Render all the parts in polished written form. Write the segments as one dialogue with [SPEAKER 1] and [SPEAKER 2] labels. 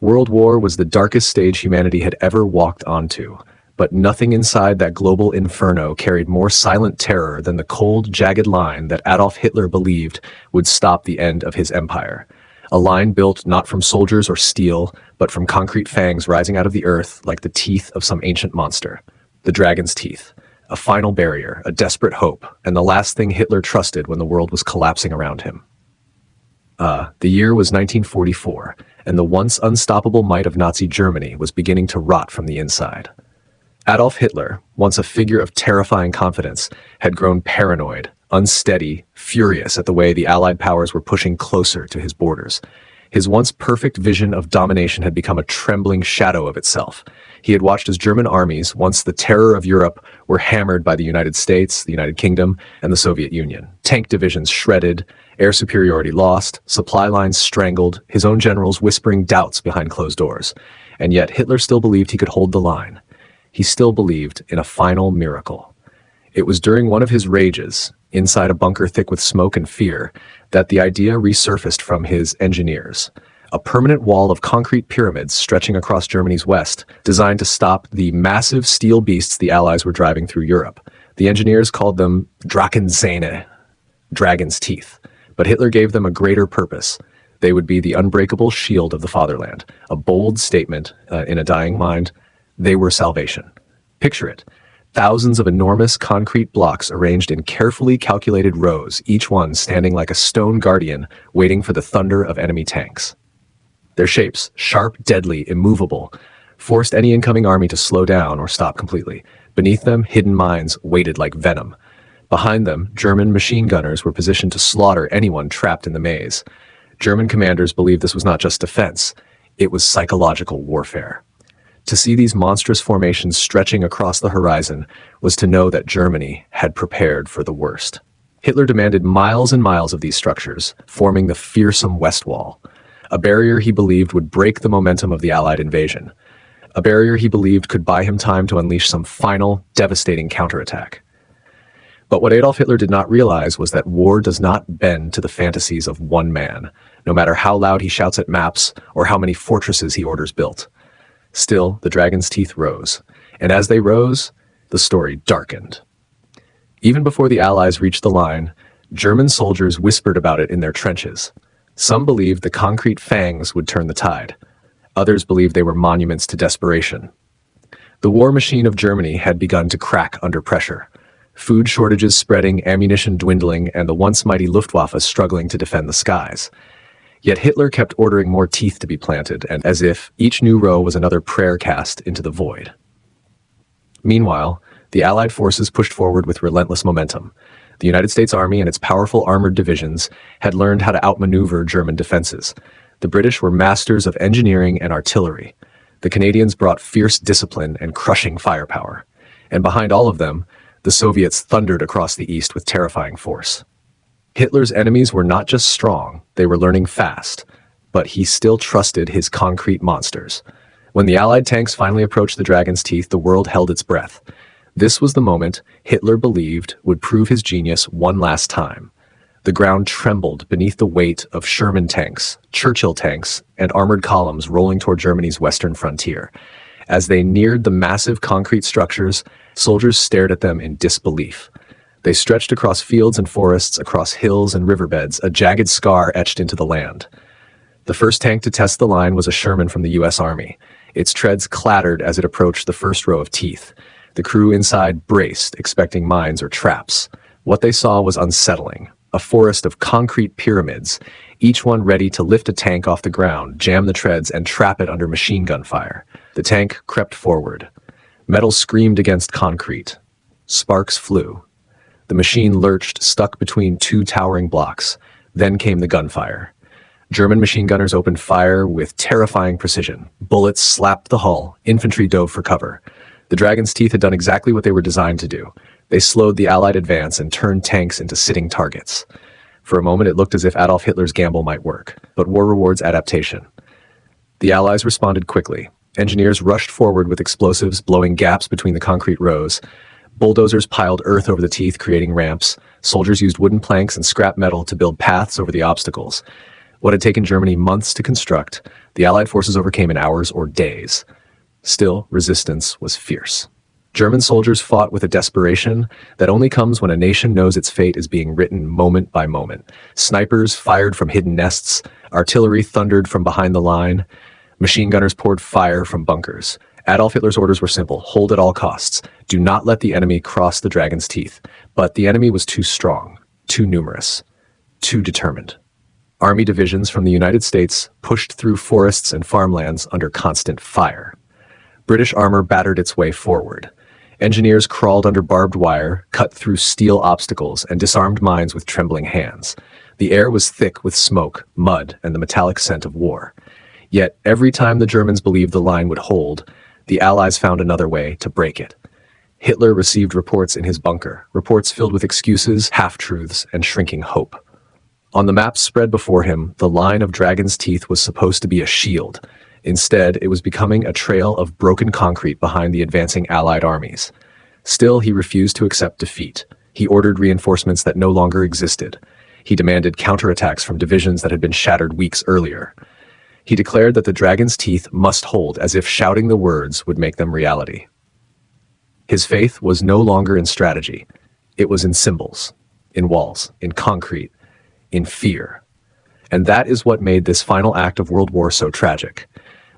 [SPEAKER 1] World War was the darkest stage humanity had ever walked onto, but nothing inside that global inferno carried more silent terror than the cold, jagged line that Adolf Hitler believed would stop the end of his empire. A line built not from soldiers or steel, but from concrete fangs rising out of the earth like the teeth of some ancient monster. The dragon's teeth. A final barrier, a desperate hope, and the last thing Hitler trusted when the world was collapsing around him. The year was 1944, and the once unstoppable might of Nazi Germany was beginning to rot from the inside. Adolf Hitler, once a figure of terrifying confidence, had grown paranoid, unsteady, furious at the way the Allied powers were pushing closer to his borders. His once perfect vision of domination had become a trembling shadow of itself. He had watched as German armies, once the terror of Europe, were hammered by the United States, the United Kingdom, and the Soviet Union. Tank divisions shredded, air superiority lost, supply lines strangled, his own generals whispering doubts behind closed doors. And yet Hitler still believed he could hold the line. He still believed in a final miracle. It was during one of his rages, inside a bunker thick with smoke and fear, that the idea resurfaced from his engineers. A permanent wall of concrete pyramids stretching across Germany's west, designed to stop the massive steel beasts the Allies were driving through Europe. The engineers called them Drachenzähne, dragon's teeth, but Hitler gave them a greater purpose. They would be the unbreakable shield of the fatherland, a bold statement in a dying mind. They were salvation. Picture it. Thousands of enormous concrete blocks arranged in carefully calculated rows, each one standing like a stone guardian waiting for the thunder of enemy tanks. Their shapes, sharp, deadly, immovable, forced any incoming army to slow down or stop completely. Beneath them, hidden mines waited like venom. Behind them, German machine gunners were positioned to slaughter anyone trapped in the maze. German commanders believed this was not just defense, it was psychological warfare. To see these monstrous formations stretching across the horizon was to know that Germany had prepared for the worst. Hitler demanded miles and miles of these structures, forming the fearsome West Wall, a barrier he believed would break the momentum of the Allied invasion, a barrier he believed could buy him time to unleash some final, devastating counterattack. But what Adolf Hitler did not realize was that war does not bend to the fantasies of one man, no matter how loud he shouts at maps or how many fortresses he orders built. Still, the dragon's teeth rose, and as they rose, the story darkened. Even before the Allies reached the line, German soldiers whispered about it in their trenches. Some believed the concrete fangs would turn the tide. Others believed they were monuments to desperation. The war machine of Germany had begun to crack under pressure. Food shortages spreading, ammunition dwindling, and the once mighty Luftwaffe struggling to defend the skies. Yet Hitler kept ordering more teeth to be planted, and as if each new row was another prayer cast into the void. Meanwhile, the Allied forces pushed forward with relentless momentum. The United States Army and its powerful armored divisions had learned how to outmaneuver German defenses. The British were masters of engineering and artillery. The Canadians brought fierce discipline and crushing firepower. And behind all of them, the Soviets thundered across the east with terrifying force. Hitler's enemies were not just strong, they were learning fast, but he still trusted his concrete monsters. When the Allied tanks finally approached the dragon's teeth, the world held its breath. This was the moment Hitler believed would prove his genius one last time. The ground trembled beneath the weight of Sherman tanks, Churchill tanks, and armored columns rolling toward Germany's western frontier. As they neared the massive concrete structures, soldiers stared at them in disbelief. They stretched across fields and forests, across hills and riverbeds, a jagged scar etched into the land. The first tank to test the line was a Sherman from the U.S. Army. Its treads clattered as it approached the first row of teeth. The crew inside braced, expecting mines or traps. What they saw was unsettling. A forest of concrete pyramids, each one ready to lift a tank off the ground, jam the treads, and trap it under machine gun fire. The tank crept forward. Metal screamed against concrete. Sparks flew. The machine lurched, stuck between two towering blocks. Then came the gunfire. German machine gunners opened fire with terrifying precision. Bullets slapped the hull. Infantry dove for cover. The dragon's teeth had done exactly what they were designed to do. They slowed the Allied advance and turned tanks into sitting targets. For a moment, it looked as if Adolf Hitler's gamble might work, but war rewards adaptation. The Allies responded quickly. Engineers rushed forward with explosives, blowing gaps between the concrete rows. Bulldozers piled earth over the teeth, creating ramps. Soldiers used wooden planks and scrap metal to build paths over the obstacles. What had taken Germany months to construct, the Allied forces overcame in hours or days. Still, resistance was fierce. German soldiers fought with a desperation that only comes when a nation knows its fate is being written moment by moment. Snipers fired from hidden nests, artillery thundered from behind the line, machine gunners poured fire from bunkers. Adolf Hitler's orders were simple: hold at all costs. Do not let the enemy cross the dragon's teeth. But the enemy was too strong, too numerous, too determined. Army divisions from the United States pushed through forests and farmlands under constant fire. British armor battered its way forward. Engineers crawled under barbed wire, cut through steel obstacles, and disarmed mines with trembling hands. The air was thick with smoke, mud, and the metallic scent of war. Yet, every time the Germans believed the line would hold, the Allies found another way to break it. Hitler received reports in his bunker, reports filled with excuses, half-truths, and shrinking hope. On the maps spread before him, the line of dragon's teeth was supposed to be a shield. Instead, it was becoming a trail of broken concrete behind the advancing Allied armies. Still, he refused to accept defeat. He ordered reinforcements that no longer existed. He demanded counterattacks from divisions that had been shattered weeks earlier. He declared that the dragon's teeth must hold, as if shouting the words would make them reality. His faith was no longer in strategy. It was in symbols, in walls, in concrete, in fear. And that is what made this final act of World War so tragic.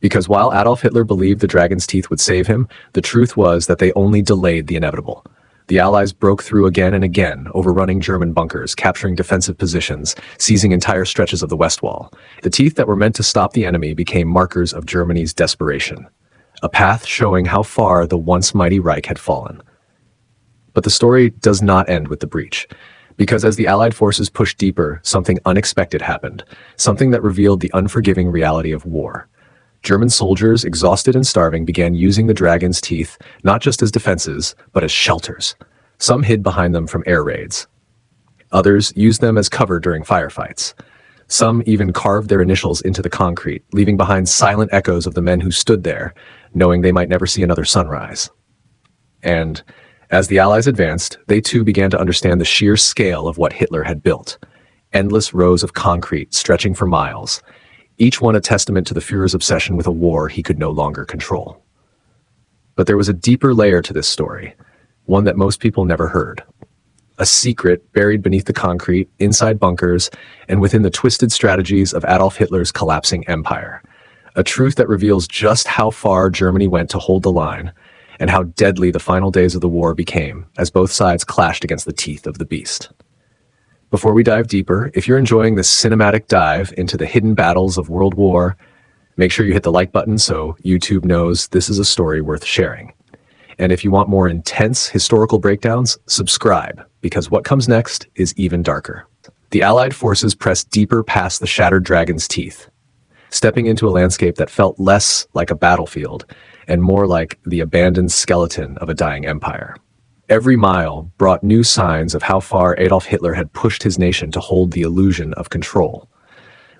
[SPEAKER 1] Because while Adolf Hitler believed the dragon's teeth would save him, the truth was that they only delayed the inevitable. The Allies broke through again and again, overrunning German bunkers, capturing defensive positions, seizing entire stretches of the West Wall. The teeth that were meant to stop the enemy became markers of Germany's desperation, a path showing how far the once mighty Reich had fallen. But the story does not end with the breach. Because as the Allied forces pushed deeper, something unexpected happened, something that revealed the unforgiving reality of war. German soldiers, exhausted and starving, began using the dragon's teeth not just as defenses, but as shelters. Some hid behind them from air raids. Others used them as cover during firefights. Some even carved their initials into the concrete, leaving behind silent echoes of the men who stood there, knowing they might never see another sunrise. And as the Allies advanced, they too began to understand the sheer scale of what Hitler had built. Endless rows of concrete stretching for miles, each one a testament to the Führer's obsession with a war he could no longer control. But there was a deeper layer to this story, one that most people never heard. A secret buried beneath the concrete, inside bunkers, and within the twisted strategies of Adolf Hitler's collapsing empire. A truth that reveals just how far Germany went to hold the line, and how deadly the final days of the war became as both sides clashed against the teeth of the beast. Before we dive deeper, if you're enjoying this cinematic dive into the hidden battles of World War, make sure you hit the like button so YouTube knows this is a story worth sharing. And if you want more intense historical breakdowns, subscribe, because what comes next is even darker. The Allied forces pressed deeper past the shattered dragon's teeth, stepping into a landscape that felt less like a battlefield and more like the abandoned skeleton of a dying empire. Every mile brought new signs of how far Adolf Hitler had pushed his nation to hold the illusion of control.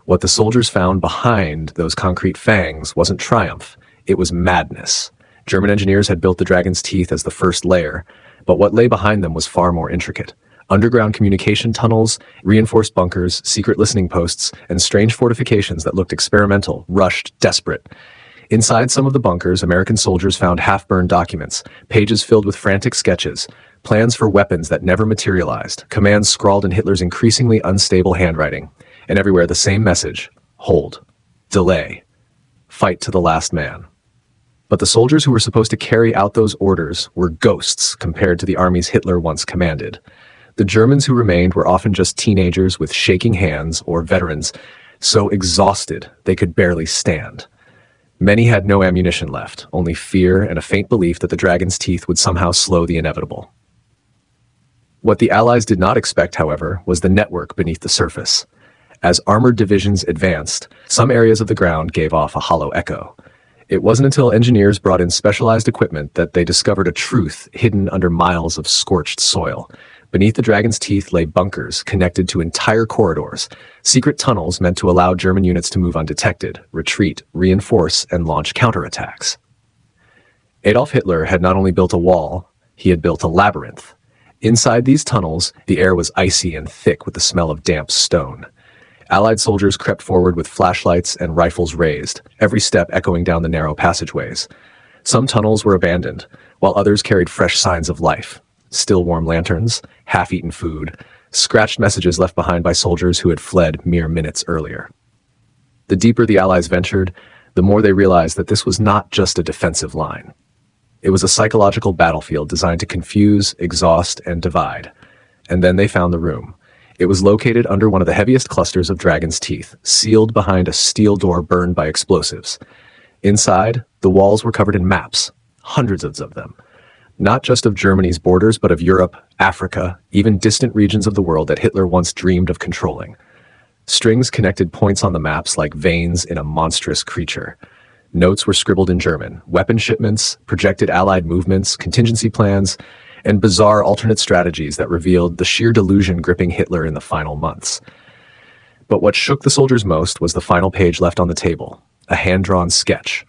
[SPEAKER 1] What the soldiers found behind those concrete fangs wasn't triumph, it was madness. German engineers had built the dragon's teeth as the first layer, but what lay behind them was far more intricate. Underground communication tunnels, reinforced bunkers, secret listening posts, and strange fortifications that looked experimental, rushed, desperate. Inside some of the bunkers, American soldiers found half-burned documents, pages filled with frantic sketches, plans for weapons that never materialized, commands scrawled in Hitler's increasingly unstable handwriting, and everywhere the same message: hold, delay, fight to the last man. But the soldiers who were supposed to carry out those orders were ghosts compared to the armies Hitler once commanded. The Germans who remained were often just teenagers with shaking hands or veterans, so exhausted they could barely stand. Many had no ammunition left, only fear and a faint belief that the dragon's teeth would somehow slow the inevitable. What the Allies did not expect, however, was the network beneath the surface. As armored divisions advanced, some areas of the ground gave off a hollow echo. It wasn't until engineers brought in specialized equipment that they discovered a truth hidden under miles of scorched soil. Beneath the dragon's teeth lay bunkers connected to entire corridors, secret tunnels meant to allow German units to move undetected, retreat, reinforce, and launch counterattacks. Adolf Hitler had not only built a wall, he had built a labyrinth. Inside these tunnels, the air was icy and thick with the smell of damp stone. Allied soldiers crept forward with flashlights and rifles raised, every step echoing down the narrow passageways. Some tunnels were abandoned, while others carried fresh signs of life. Still warm lanterns, half-eaten food, scratched messages left behind by soldiers who had fled mere minutes earlier. The deeper the Allies ventured, the more they realized that this was not just a defensive line. It was a psychological battlefield designed to confuse, exhaust, and divide. And then they found the room. It was located under one of the heaviest clusters of dragon's teeth, sealed behind a steel door burned by explosives. Inside, the walls were covered in maps, hundreds of them. Not just of Germany's borders, but of Europe, Africa, even distant regions of the world that Hitler once dreamed of controlling. Strings connected points on the maps like veins in a monstrous creature. Notes were scribbled in German, weapon shipments, projected Allied movements, contingency plans, and bizarre alternate strategies that revealed the sheer delusion gripping Hitler in the final months. But what shook the soldiers most was the final page left on the table, a hand-drawn sketch.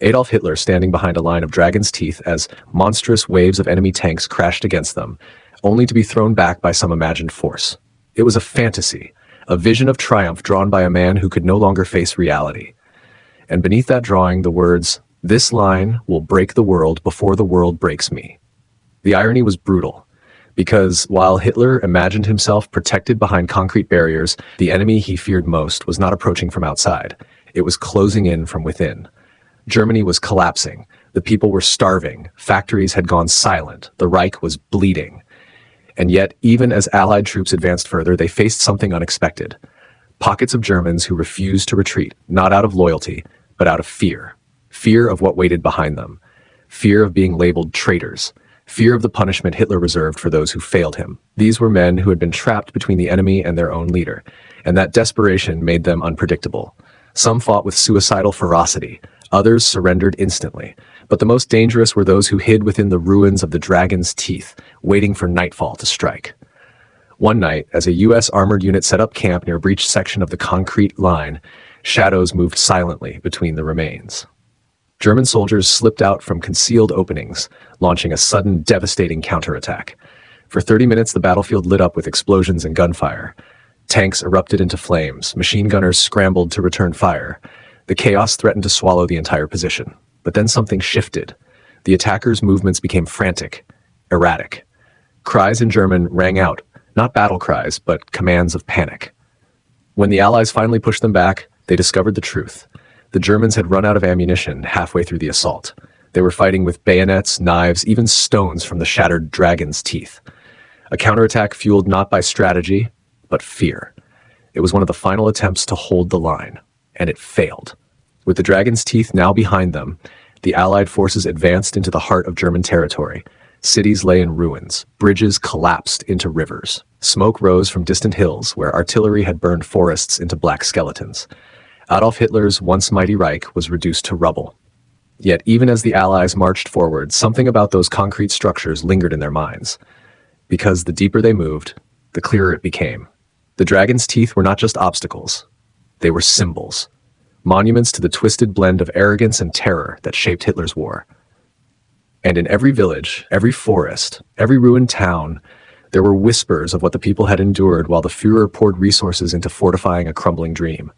[SPEAKER 1] Adolf Hitler standing behind a line of dragon's teeth as monstrous waves of enemy tanks crashed against them, only to be thrown back by some imagined force. It was a fantasy, a vision of triumph drawn by a man who could no longer face reality. And beneath that drawing, the words, "This line will break the world before the world breaks me." The irony was brutal, because while Hitler imagined himself protected behind concrete barriers, the enemy he feared most was not approaching from outside. It was closing in from within. Germany was collapsing. The people were starving. Factories had gone silent. The Reich was bleeding. And yet, even as Allied troops advanced further, they faced something unexpected. Pockets of Germans who refused to retreat, not out of loyalty, but out of fear. Fear of what waited behind them. Fear of being labeled traitors. Fear of the punishment Hitler reserved for those who failed him. These were men who had been trapped between the enemy and their own leader, and that desperation made them unpredictable. Some fought with suicidal ferocity. Others surrendered instantly. But the most dangerous were those who hid within the ruins of the dragon's teeth, waiting for nightfall to strike. One night, as a U.S. armored unit set up camp near a breached section of the concrete line, shadows moved silently between the remains. German soldiers slipped out from concealed openings, launching a sudden, devastating counterattack. For 30 minutes, the battlefield lit up with explosions and gunfire. Tanks erupted into flames, machine gunners scrambled to return fire. The chaos threatened to swallow the entire position. But then something shifted. The attackers' movements became frantic, erratic. Cries in German rang out, not battle cries, but commands of panic. When the Allies finally pushed them back, they discovered the truth. The Germans had run out of ammunition halfway through the assault. They were fighting with bayonets, knives, even stones from the shattered dragon's teeth. A counterattack fueled not by strategy, but fear. It was one of the final attempts to hold the line, and it failed. With the dragon's teeth now behind them, the Allied forces advanced into the heart of German territory. Cities lay in ruins. Bridges collapsed into rivers. Smoke rose from distant hills where artillery had burned forests into black skeletons. Adolf Hitler's once mighty Reich was reduced to rubble. Yet even as the Allies marched forward, something about those concrete structures lingered in their minds. Because the deeper they moved, the clearer it became. The dragon's teeth were not just obstacles. They were symbols. Monuments to the twisted blend of arrogance and terror that shaped Hitler's war. And in every village, every forest, every ruined town, there were whispers of what the people had endured while the Führer poured resources into fortifying a crumbling dream.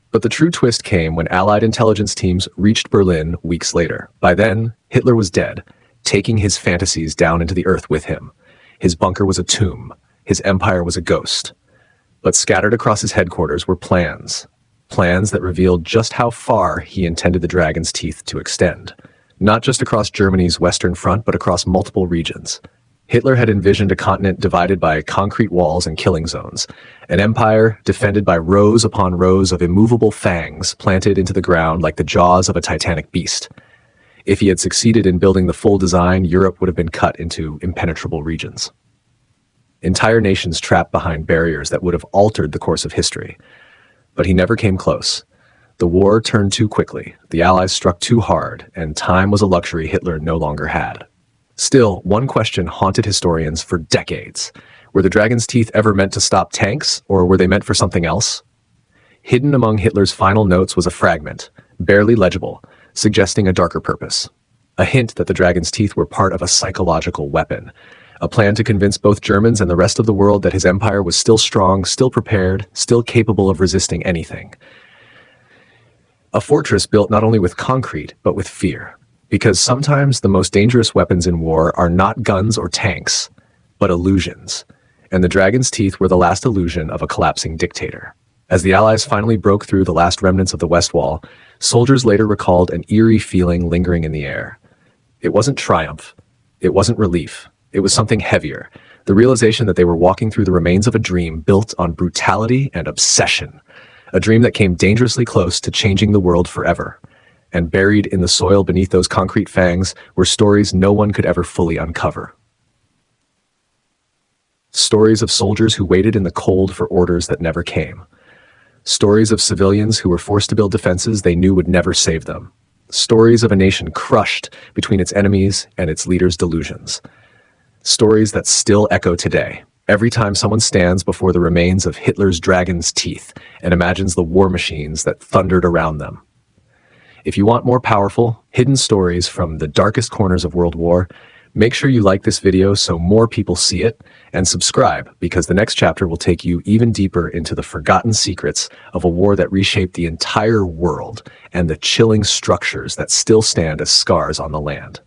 [SPEAKER 1] But the true twist came when Allied intelligence teams reached Berlin weeks later. By then, Hitler was dead, taking his fantasies down into the earth with him. His bunker was a tomb. His empire was a ghost. But scattered across his headquarters were plans. Plans that revealed just how far he intended the dragon's teeth to extend. Not just across Germany's western front, but across multiple regions. Hitler had envisioned a continent divided by concrete walls and killing zones, an empire defended by rows upon rows of immovable fangs planted into the ground like the jaws of a titanic beast. If he had succeeded in building the full design, Europe would have been cut into impenetrable regions. Entire nations trapped behind barriers that would have altered the course of history. But he never came close. The war turned too quickly, the Allies struck too hard, and time was a luxury Hitler no longer had. Still, one question haunted historians for decades. Were the dragon's teeth ever meant to stop tanks, or were they meant for something else? Hidden among Hitler's final notes was a fragment, barely legible, suggesting a darker purpose. A hint that the dragon's teeth were part of a psychological weapon, A plan to convince both Germans and the rest of the world that his empire was still strong, still prepared, still capable of resisting anything. A fortress built not only with concrete, but with fear. Because sometimes the most dangerous weapons in war are not guns or tanks, but illusions. And the dragon's teeth were the last illusion of a collapsing dictator. As the Allies finally broke through the last remnants of the West Wall, soldiers later recalled an eerie feeling lingering in the air. It wasn't triumph. It wasn't relief. It was something heavier. The realization that they were walking through the remains of a dream built on brutality and obsession. A dream that came dangerously close to changing the world forever. And buried in the soil beneath those concrete fangs were stories no one could ever fully uncover. Stories of soldiers who waited in the cold for orders that never came. Stories of civilians who were forced to build defenses they knew would never save them. Stories of a nation crushed between its enemies and its leaders' delusions. Stories that still echo today, every time someone stands before the remains of Hitler's dragon's teeth and imagines the war machines that thundered around them. If you want more powerful, hidden stories from the darkest corners of World War, make sure you like this video so more people see it, and subscribe because the next chapter will take you even deeper into the forgotten secrets of a war that reshaped the entire world and the chilling structures that still stand as scars on the land.